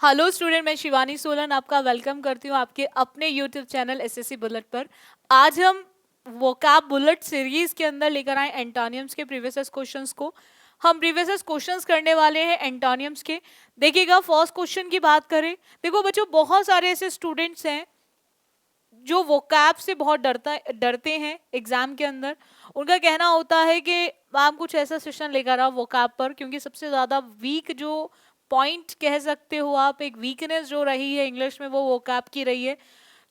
Hello student, मैं शिवानी सोलन आपका welcome करती हूँ आपके अपने यूट्यूब चैनल एसएससी बुलेट पर। आज हम वोकैब बुलेट सीरीज के अंदर लेकर आए एंटोनियम्स के प्रीवियस क्वेश्चंस को। हम प्रीवियस क्वेश्चंस करने वाले हैं एंटोनियम्स के। देखिएगा, फर्स्ट क्वेश्चन की बात करें, देखो बच्चों, बहुत सारे ऐसे स्टूडेंट्स हैं जो वोकैब से बहुत डरते हैं एग्जाम के अंदर। उनका कहना होता है कि मैम कुछ ऐसा सेशन लेकर आओ वोकैब पर, क्योंकि सबसे ज्यादा वीक जो पॉइंट कह सकते हो आप, एक वीकनेस जो रही है इंग्लिश में वो वोकैब की रही है।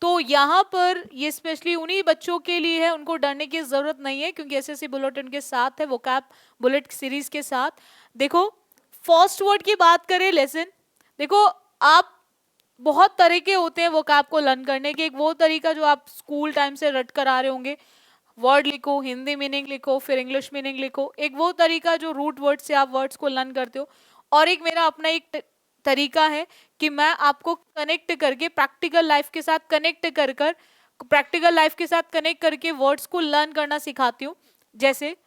तो यहाँ पर ये स्पेशली उन्हीं बच्चों के लिए है, उनको डरने की जरूरत नहीं है, क्योंकि एसएससी बुलेटिन के साथ है, वोकैब बुलेट सीरीज के साथ। देखो, फर्स्ट वर्ड की बात करें, लेसन। देखो, आप बहुत तरीके होते हैं वोकैब को लर्न करने के। एक वो तरीका जो आप स्कूल टाइम से रट कर आ रहे होंगे, वर्ड लिखो, हिंदी मीनिंग लिखो, फिर इंग्लिश मीनिंग लिखो। एक वो तरीका जो रूट वर्ड से आप वर्ड्स को लर्न करते हो। और एक मेरा अपना एक तरीका है कि मैं आपको कनेक्ट करके प्रैक्टिकल लाइफ के साथ प्रैक्टिकल लाइफ के साथ कनेक्ट करके वर्ड्स को लर्न करना सिखाती हूँ। जैसे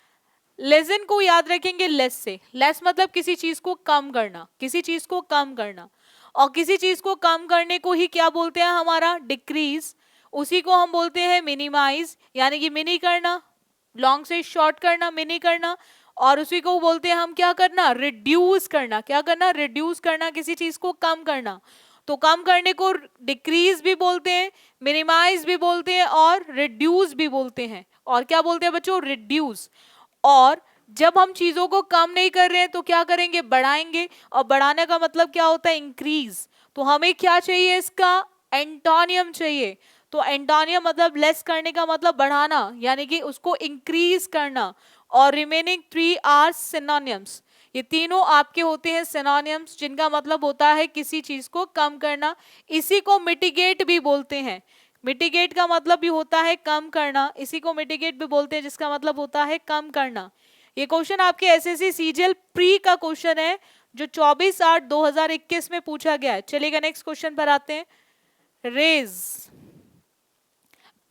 लेसन को याद रखेंगे लेस से। लेस मतलब किसी चीज को कम करना, किसी चीज को कम करना। और किसी चीज को कम करने को ही क्या बोलते हैं, हमारा डिक्रीज। उसी को हम बोलते हैं मिनिमाइज, यानी कि मिनी करना, लॉन्ग से शॉर्ट करना, मिनी करना। और उसी को बोलते हैं हम क्या करना, रिड्यूस करना। क्या करना, रिड्यूस करना, किसी चीज को कम करना। तो कम करने को डिक्रीज भी बोलते हैं, मिनिमाइज भी बोलते हैं और रिड्यूस भी बोलते हैं। और क्या बोलते हैं बच्चों, रिड्यूस। और जब हम चीजों को कम नहीं कर रहे हैं तो क्या करेंगे, बढ़ाएंगे। और बढ़ाने का मतलब क्या होता है, इंक्रीज। तो हमें क्या चाहिए, इसका एंटोनियम चाहिए। तो एंटोनियम मतलब लेस करने का मतलब बढ़ाना, यानी कि उसको इंक्रीज करना। और रिमेनिंग 3 आर सिनोनिम्स। ये तीनों आपके होते हैं सिनोनिम्स, जिनका मतलब होता है किसी चीज को कम करना। इसी को मिटिगेट भी बोलते हैं। मिटिगेट का मतलब भी होता है कम करना, इसी को मिटिगेट भी बोलते हैं, जिसका मतलब होता है कम करना। ये क्वेश्चन आपके एसएससी सीजीएल प्री का क्वेश्चन है, जो 24/8/2021 में पूछा गया है। चलिएगा नेक्स्ट क्वेश्चन पर आते हैं। रेज,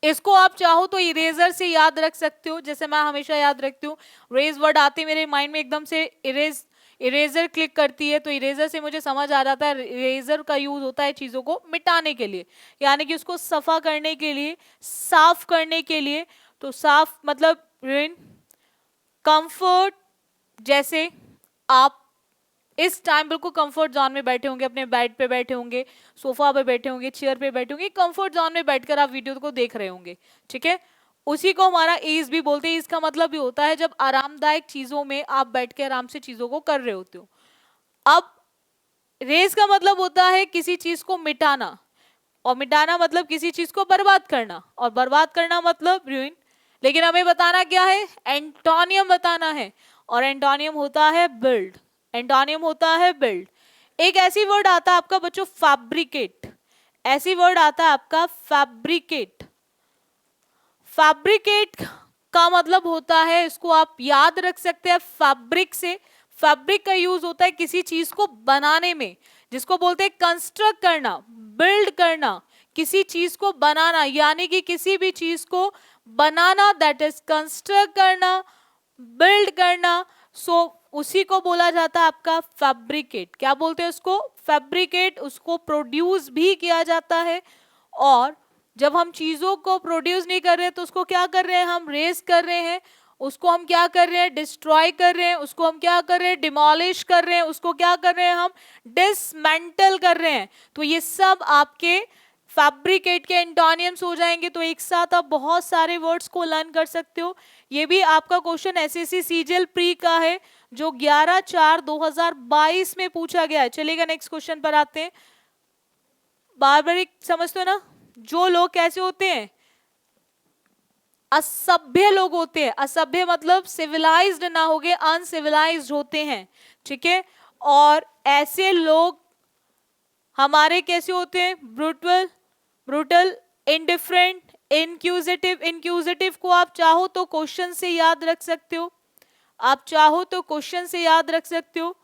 इसको आप चाहो तो इरेजर से याद रख सकते हो, जैसे मैं हमेशा याद रखती हूँ। रेज वर्ड आते मेरे माइंड में एकदम से इरेजर क्लिक करती है, तो इरेजर से मुझे समझ आ जाता है इरेजर का यूज होता है चीजों को मिटाने के लिए, यानी कि उसको सफा करने के लिए, साफ करने के लिए। तो साफ मतलब रिन। कंफर्ट, जैसे आप इस टाइम बिल्कुल कंफर्ट जोन में बैठे होंगे, अपने बेड पे बैठे होंगे, सोफा पे बैठे होंगे, चेयर पे बैठे होंगे, कंफर्ट जोन में बैठकर आप वीडियो को देख रहे होंगे। ठीक है, उसी को हमारा ईज भी बोलते हैं। इसका मतलब भी होता है जब आरामदायक चीजों में आप बैठ के आराम से चीजों को कर रहे होते हो। अब रेज का मतलब होता है किसी चीज को मिटाना, और मिटाना मतलब किसी चीज को बर्बाद करना, और बर्बाद करना मतलब ruin। लेकिन हमें बताना क्या है, एंटोनियम बताना है। और एंटोनियम होता है बिल्ड। एंटोनियम होता है बिल्ड। एक ऐसी वर्ड आता है आपका बच्चों, फैब्रिकेट। ऐसी वर्ड आता है आपका फैब्रिकेट। फैब्रिकेट का मतलब होता है, इसको आप याद रख सकते हैं फैब्रिक से। फैब्रिक का यूज होता है किसी चीज को बनाने में, जिसको बोलते हैं कंस्ट्रक्ट करना, बिल्ड करना, किसी चीज को बनाना, यानी कि किसी भी चीज को बनाना, दैट इज कंस्ट्रक्ट करना, बिल्ड करना। सो उसी को बोला जाता है आपका फैब्रिकेट। क्या बोलते हैं उसको, फैब्रिकेट। उसको प्रोड्यूस भी किया जाता है। और जब हम चीजों को प्रोड्यूस नहीं कर रहे हैं तो उसको क्या कर रहे हैं, हम रेस कर रहे हैं। उसको हम क्या कर रहे हैं, डिस्ट्रॉय कर रहे हैं। उसको हम क्या कर रहे हैं, डिमोलिश कर रहे हैं। उसको क्या कर रहे हैं, हम डिसमेंटल कर रहे हैं। तो ये सब आपके फैब्रिकेट के एंटोनियम्स हो जाएंगे। तो एक साथ आप बहुत सारे वर्ड्स को लर्न कर सकते हो। ये भी आपका क्वेश्चन एसएससी सीजीएल प्री का है, जो 11/4/2022 में पूछा गया है। चलिएगा नेक्स्ट क्वेश्चन पर आते हैं। बारबरिक समझते हो ना, जो लोग कैसे होते हैं, असभ्य लोग होते हैं। असभ्य मतलब सिविलाइज्ड ना होगे, अनसिविलाइज्ड होते हैं। ठीक है, और ऐसे लोग हमारे कैसे होते हैं, brutal, brutal, indifferent, inquisitive. Inquisitive को आप चाहो तो क्वेश्चन से याद रख सकते हो, आप चाहो तो क्वेश्चन से याद रख सकते हो।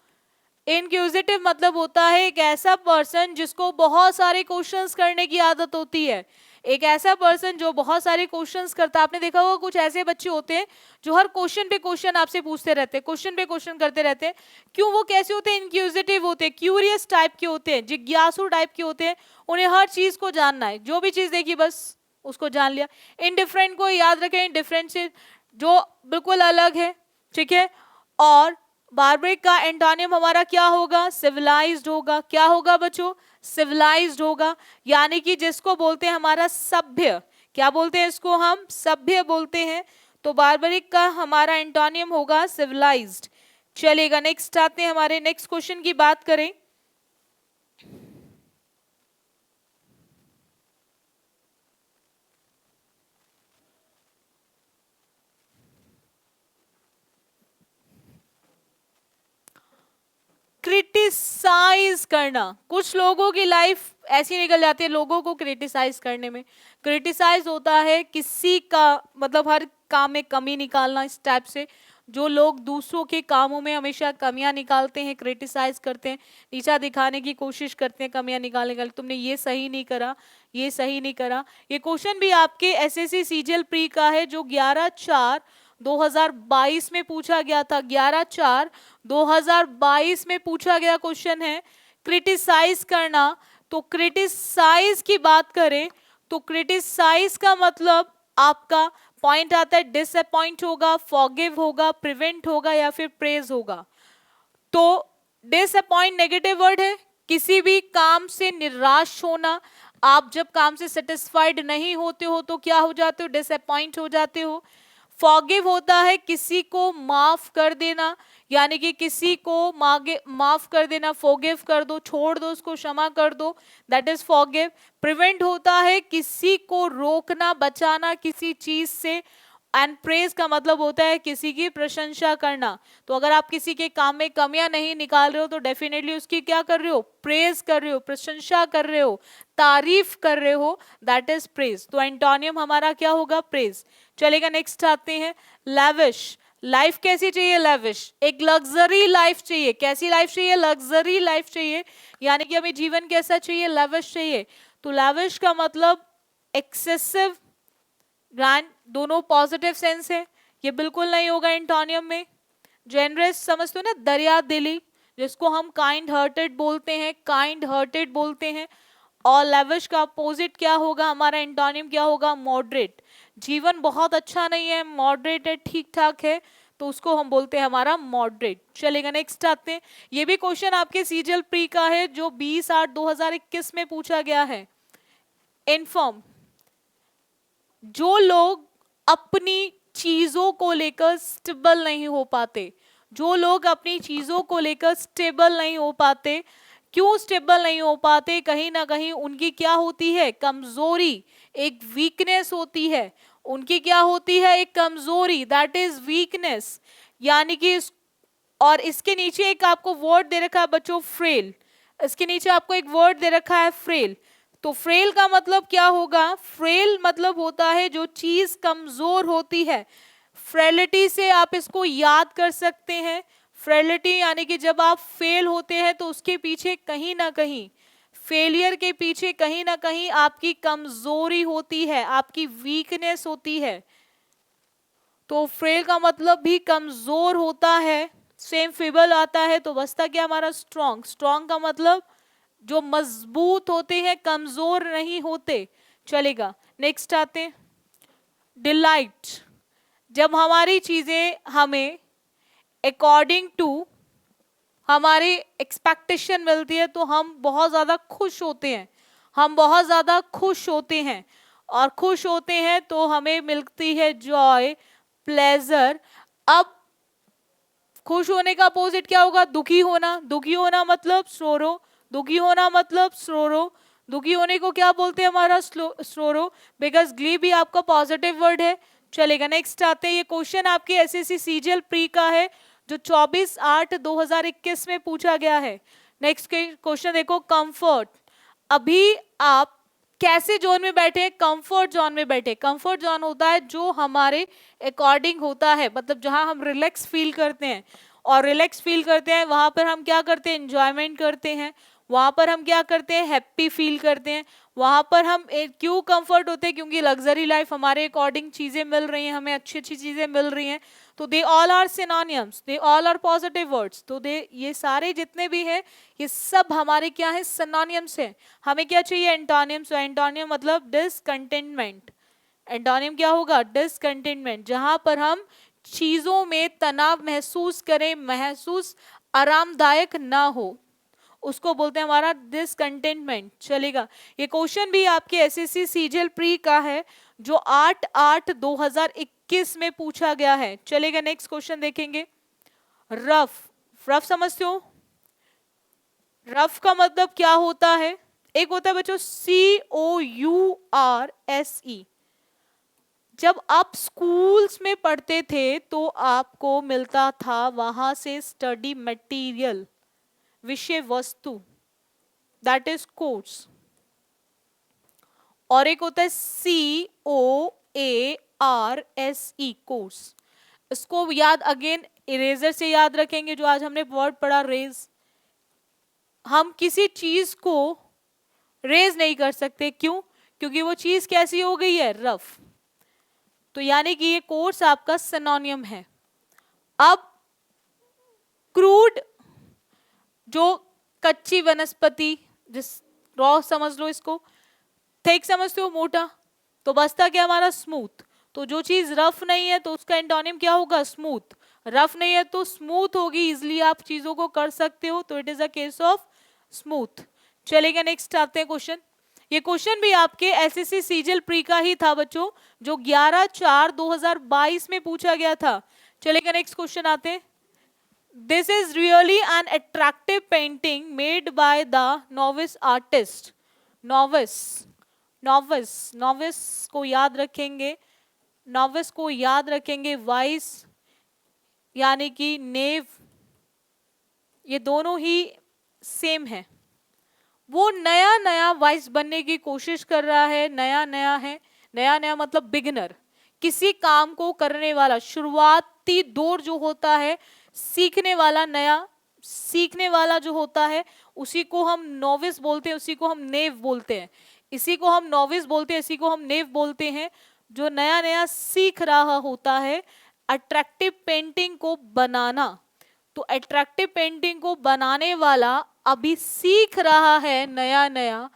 इंक्विजिटिव मतलब होता है एक ऐसा पर्सन जिसको बहुत सारे क्वेश्चंस करने की आदत होती है, एक ऐसा पर्सन जो बहुत सारे क्वेश्चंस करता है। आपने देखा होगा कुछ ऐसे बच्चे होते हैं जो हर क्वेश्चन पे क्वेश्चन आपसे पूछते रहते हैं, क्वेश्चन पे क्वेश्चन करते रहते हैं। क्यों? वो कैसे होते हैं? इंक्विजिटिव होते हैं, क्यूरियस टाइप के होते हैं, जिज्ञासु टाइप के होते हैं। उन्हें हर चीज को जानना है, जो भी चीज देखी बस उसको जान लिया। इनडिफरेंट को याद रखें, इनडिफरेंट से जो बिल्कुल अलग है, ठीक है। और बार्बरिक का एंटोनियम हमारा क्या होगा? सिविलाइज्ड होगा। क्या होगा बच्चों? सिविलाइज्ड होगा, यानी कि जिसको बोलते हैं हमारा सभ्य। क्या बोलते हैं इसको? हम सभ्य बोलते हैं। तो बार्बरिक का हमारा एंटोनियम होगा सिविलाइज्ड। चलेगा, नेक्स्ट आते हैं, हमारे नेक्स्ट क्वेश्चन की बात करें। क्रिटिसाइज करना, कुछ लोगों की लाइफ ऐसी निकल जाती है लोगों को क्रिटिसाइज करने में। क्रिटिसाइज होता है किसी का मतलब हर काम में कमी निकालना, इस टाइप से। जो लोग दूसरों के कामों में हमेशा कमियां निकालते हैं, क्रिटिसाइज करते हैं, नीचा दिखाने की कोशिश करते हैं, कमियां निकालने का, तुमने ये सही नहीं करा, ये सही नहीं करा। ये क्वेश्चन भी आपके एसएससी सीजीएल प्री का है, जो 11/4/2022 में पूछा गया था। 11/4/2022 में पूछा गया क्वेश्चन है, क्रिटिसाइज करना। तो क्रिटिसाइज की बात करें तो क्रिटिसाइज का मतलब आपका पॉइंट आता है डिसअपॉइंट होगा, फॉरगिव होगा, प्रिवेंट होगा या फिर प्रेज होगा। तो डिसअपॉइंट नेगेटिव वर्ड है, किसी भी काम से निराश होना। आप जब काम से सेटिस्फाइड नहीं होते हो तो क्या हो जाते हो? डिसअपॉइंट हो जाते हो। फॉरगिव होता है किसी को माफ कर देना, यानी कि किसी को माफ कर देना, फॉरगिव कर दो, छोड़ दो उसको, क्षमा कर दो, दैट इज फॉरगिव। प्रिवेंट होता है किसी को रोकना, बचाना किसी चीज से। एंड प्रेज का मतलब होता है किसी की प्रशंसा करना। तो अगर आप किसी के काम में कमियां नहीं निकाल रहे हो तो डेफिनेटली उसकी क्या कर रहे हो? प्रेज कर रहे हो, प्रशंसा कर रहे हो, तारीफ कर रहे हो, दैट इज प्रेज। तो एंटोनियम हमारा क्या होगा? प्रेज। चलेगा, नेक्स्ट आते हैं, लैविश। लाइफ कैसी चाहिए? लैविश, एक लग्जरी लाइफ चाहिए। कैसी लाइफ चाहिए? लग्जरी लाइफ चाहिए, यानी कि हमें जीवन कैसा चाहिए? लैविश चाहिए। तो लैविश का मतलब एक्सेसिव, ग्रैंड, दोनों पॉजिटिव सेंस है, ये बिल्कुल नहीं होगा एंटोनियम में। जेनरस समझते हो ना, दरिया दिली, जिसको हम काइंड हार्टेड बोलते हैं, काइंड हार्टेड बोलते हैं। और लेविश का अपोजिट क्या होगा? हमारा एंटोनियम क्या होगा? मॉडरेट। जीवन बहुत अच्छा नहीं है, मॉडरेट है, ठीक ठाक है, तो उसको हम बोलते हैं हमारा मॉडरेट। चलेगा, नेक्स्ट आते हैं। ये भी क्वेश्चन आपके सीजीएल प्री का है, जो 20/8/2021 में पूछा गया है। इनफॉर्म, जो लोग अपनी चीजों को लेकर स्टेबल नहीं हो पाते, जो लोग अपनी चीजों को लेकर स्टेबल नहीं हो पाते, क्यों स्टेबल नहीं हो पाते? कहीं ना कहीं उनकी क्या होती है? कमजोरी, एक वीकनेस होती है। उनकी क्या होती है? एक कमजोरी, दैट इज वीकनेस। यानी कि और इसके नीचे एक आपको वर्ड दे रखा है बच्चों, फ्रेल। इसके नीचे आपको एक वर्ड दे रखा है, फ्रेल। तो फ्रेल का मतलब क्या होगा? फ्रेल मतलब होता है जो चीज कमजोर होती है। फ्रेलिटी से आप इसको याद कर सकते हैं। फ्रेलिटी यानी कि जब आप फेल होते हैं तो उसके पीछे कहीं ना कहीं, फेलियर के पीछे कहीं ना कहीं आपकी कमजोरी होती है, आपकी वीकनेस होती है। तो फ्रेल का मतलब भी कमजोर होता है। सेम फेबल आता है तो बचता क्या हमारा? स्ट्रॉन्ग। स्ट्रॉन्ग का मतलब जो मजबूत होते हैं, कमजोर नहीं होते। चलेगा, नेक्स्ट आते हैं, डिलाइट। जब हमारी चीजें हमें अकॉर्डिंग टू हमारी एक्सपेक्टेशन मिलती है तो हम बहुत ज्यादा खुश होते हैं, हम बहुत ज्यादा खुश होते हैं। और खुश होते हैं तो हमें मिलती है जॉय, प्लेजर। अब खुश होने का अपोजिट क्या होगा? दुखी होना। दुखी होना मतलब सोरो, दुखी होना मतलब सोरो। दुखी होने को क्या बोलते हैं? हमारा सोरो, बिकॉज ग्ली भी आपका पॉजिटिव वर्ड है। चलेगा, नेक्स्ट आते हैं। ये क्वेश्चन आपके एसएससी सीजीएल प्री का है, जो 24/8/2021 में पूछा गया है। नेक्स्ट क्वेश्चन देखो, कंफर्ट। अभी आप कैसे जोन में बैठे हैं? कंफर्ट जोन में बैठे। कंफर्ट जोन होता है जो हमारे अकॉर्डिंग होता है, मतलब जहां हम रिलैक्स फील करते हैं। और रिलैक्स फील करते हैं, वहां पर हम क्या करते हैं, एंजॉयमेंट करते हैं, वहां पर हम क्या करते हैं, हैप्पी फील करते हैं, वहां पर हम क्यों कंफर्ट होते हैं, क्योंकि लग्जरी लाइफ हमारे अकॉर्डिंग चीजें मिल रही हैं, हमें अच्छी अच्छी चीजें मिल रही हैं, तो they all are synonyms, they all are positive words, तो दे ये सारे जितने भी हैं ये सब हमारे क्या है, सिनोनिम्स हैं। हमें क्या चाहिए, एंटोनिम्स। एंटोनियम मतलब डिसकंटेनमेंट, एंटोनियम क्या होगा, डिसकंटेनमेंट, जहां पर हम चीजों में तनाव महसूस करें, महसूस आरामदायक ना हो, उसको बोलते हैं हमारा डिसकंटेनमेंट। चलेगा, ये क्वेश्चन भी आपके एसएससी सीजीएल प्री का है जो 8/8/2021 में पूछा गया है। चलेगा, नेक्स्ट क्वेश्चन देखेंगे। रफ, रफ समझते हो, रफ का मतलब क्या होता है, एक होता है बच्चों COURSE। जब आप स्कूल्स में पढ़ते थे तो आपको मिलता था वहां से स्टडी मटेरियल, विषय वस्तु, दैट इज कोर्स। और एक होता है COARSE, कोर्स। इसको याद अगेन इरेजर से याद रखेंगे, जो आज हमने वर्ड पढ़ा रेज। हम किसी चीज को रेज नहीं कर सकते, क्यों, क्योंकि वो चीज कैसी हो गई है, रफ। तो यानी कि ये कोर्स आपका सिनोनियम है। अब क्रूड, जो कच्ची वनस्पति, जिस रॉ समझ लो इसको, थिक समझते हो, मोटा, तो बचता क्या हमारा, स्मूथ। तो जो चीज रफ नहीं है तो उसका एंटोनिम क्या होगा, स्मूथ। रफ नहीं है तो स्मूथ होगी, इजिली आप चीजों को कर सकते हो, तो it is a case of smooth. चलेगा, नेक्स्ट आते हैं क्वेश्चन। ये क्वेश्चन भी आपके एसएससी सीजीएल प्री का ही था बच्चों, जो 11/4/2022 में पूछा गया था। चलेगा, नेक्स्ट क्वेश्चन आते हैं। This is really an attractive painting made by the novice artist. Novice, novice, novice को याद रखेंगे, नोविस को याद रखेंगे, वाइस यानी कि नेव, ये दोनों ही सेम है। वो नया नया वाइस बनने की कोशिश कर रहा है, नया नया है, नया नया मतलब बिगिनर, किसी काम को करने वाला, शुरुआती दौर जो होता है, सीखने वाला, नया सीखने वाला जो होता है, उसी को हम नोविस बोलते हैं, उसी को हम नेव बोलते हैं। इसी को हम नोविस बोलते हैं, इसी को हम नेव बोलते हैं, जो नया नया सीख रहा होता है अट्रैक्टिव पेंटिंग को बनाना। तो अट्रैक्टिव पेंटिंग को बनाने वाला अभी सीख रहा है नया नया,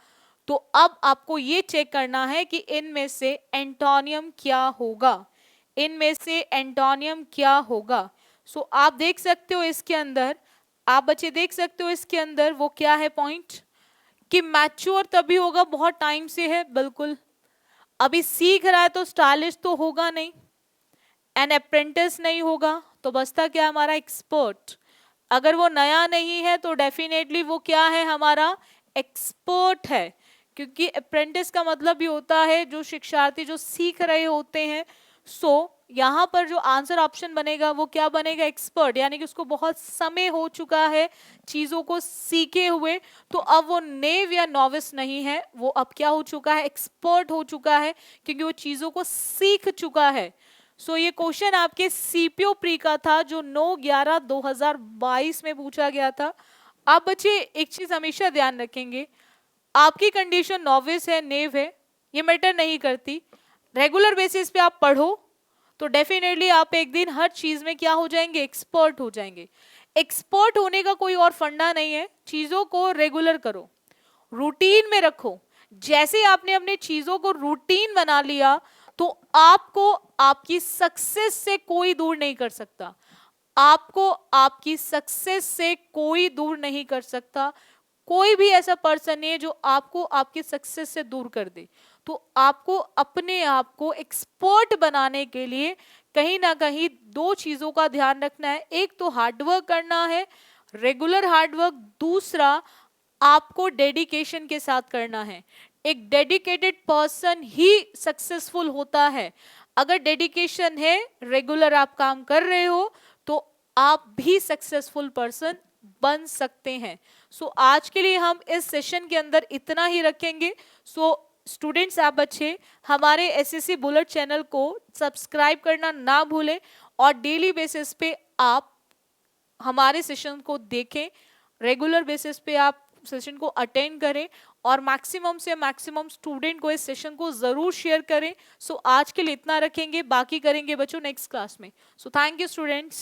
तो अब आपको ये चेक करना है कि इनमें से एंटोनियम क्या होगा, इनमें से एंटोनियम क्या होगा। सो आप देख सकते हो इसके अंदर, आप बच्चे देख सकते हो इसके अंदर वो क्या है पॉइंट, कि मैच्योर तभी होगा, बहुत टाइम से है, बिल्कुल अभी सीख रहा है तो स्टाइलिश तो होगा नहीं, एन अप्रेंटिस नहीं होगा, तो बचता क्या हमारा, एक्सपर्ट। अगर वो नया नहीं है तो डेफिनेटली वो क्या है, हमारा एक्सपर्ट है, क्योंकि अप्रेंटिस का मतलब भी होता है जो शिक्षार्थी जो सीख रहे होते हैं। सो यहाँ पर जो आंसर ऑप्शन बनेगा वो क्या बनेगा, एक्सपर्ट, यानी कि उसको बहुत समय हो चुका है चीजों को सीखे हुए, तो अब वो नेव या नॉविस नहीं है, वो अब क्या हो चुका है, एक्सपर्ट हो चुका है, क्योंकि वो चीजों को सीख चुका है। सो ये क्वेश्चन आपके सीपीओ प्री का था जो 9/11/2022 में पूछा गया था। आप बच्चे एक चीज हमेशा ध्यान रखेंगे, आपकी कंडीशन नॉविस है, नेव है, ये मैटर नहीं करती। रेगुलर बेसिस पे आप पढ़ो तो डेफिनेटली आप एक दिन हर चीज में क्या हो जाएंगे, एक्सपर्ट हो जाएंगे। एक्सपर्ट होने का कोई और फंडा नहीं है, चीजों को रेगुलर करो, रूटीन में रखो। जैसे आपने अपने चीजों को रूटीन बना लिया तो आपको आपकी सक्सेस से कोई दूर नहीं कर सकता, आपको आपकी सक्सेस से कोई दूर नहीं कर सकता। कोई भी ऐसा पर्सन नहीं है जो आपको आपकी सक्सेस से दूर कर दे। तो आपको अपने आप को एक्सपर्ट बनाने के लिए कहीं ना कहीं दो चीजों का ध्यान रखना है, एक तो हार्डवर्क करना है, रेगुलर हार्डवर्क, दूसरा आपको डेडिकेशन के साथ करना है। एक डेडिकेटेड पर्सन ही सक्सेसफुल होता है। अगर डेडिकेशन है, रेगुलर आप काम कर रहे हो, तो आप भी सक्सेसफुल पर्सन बन सकते हैं। सो आज के लिए हम इस सेशन के अंदर इतना ही रखेंगे। सो स्टूडेंट्स, आप बच्चे हमारे एसएससी बुलेट चैनल को सब्सक्राइब करना ना भूलें और डेली बेसिस पे आप हमारे सेशन को देखें, रेगुलर बेसिस पे आप सेशन को अटेंड करें और मैक्सिमम से मैक्सिमम स्टूडेंट को इस सेशन को जरूर शेयर करें। सो आज के लिए इतना रखेंगे, बाकी करेंगे बच्चों नेक्स्ट क्लास में। So thank you students.